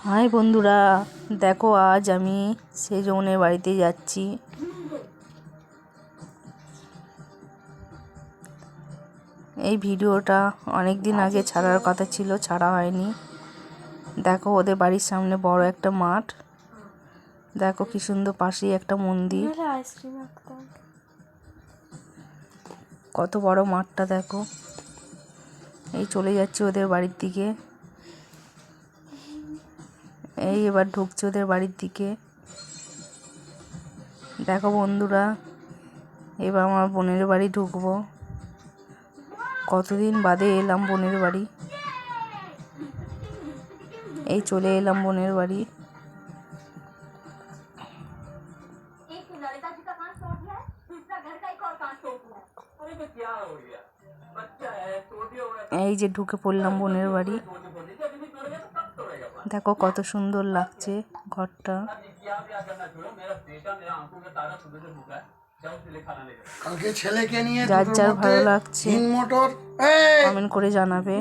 High বন্ধুরা, দেখো আজ আমি সেজনের বাড়িতে যাচ্ছি। এই ভিডিওটা অনেক দিন আগে ছাড়ার কথা ছিল, ছাড়া হয়নি। দেখো ওদের বাড়ির সামনে বড় একটা মাঠ, দেখো কি সুন্দর, পাশেই একটা মন্দির। কত বড় মাঠটা দেখো। এই চলে যাচ্ছে ওদের বাড়ির দিকে। এই এবার ঢুকছে ওদের বাড়ির দিকে। দেখো বন্ধুরা, এবার আমার বোনের বাড়ি ঢুকবো। কতদিন বাদে এলাম বোনের বাড়ি। এই চলে এলাম বোনের বাড়ি। এই যে ঢুকে পড়লাম বোনের বাড়ি। দেখো কত সুন্দর লাগছে ঘরটা। কালকে ছেলেকে নিয়ে যার যার ভালো লাগছে কমেন্ট করে জানাবে।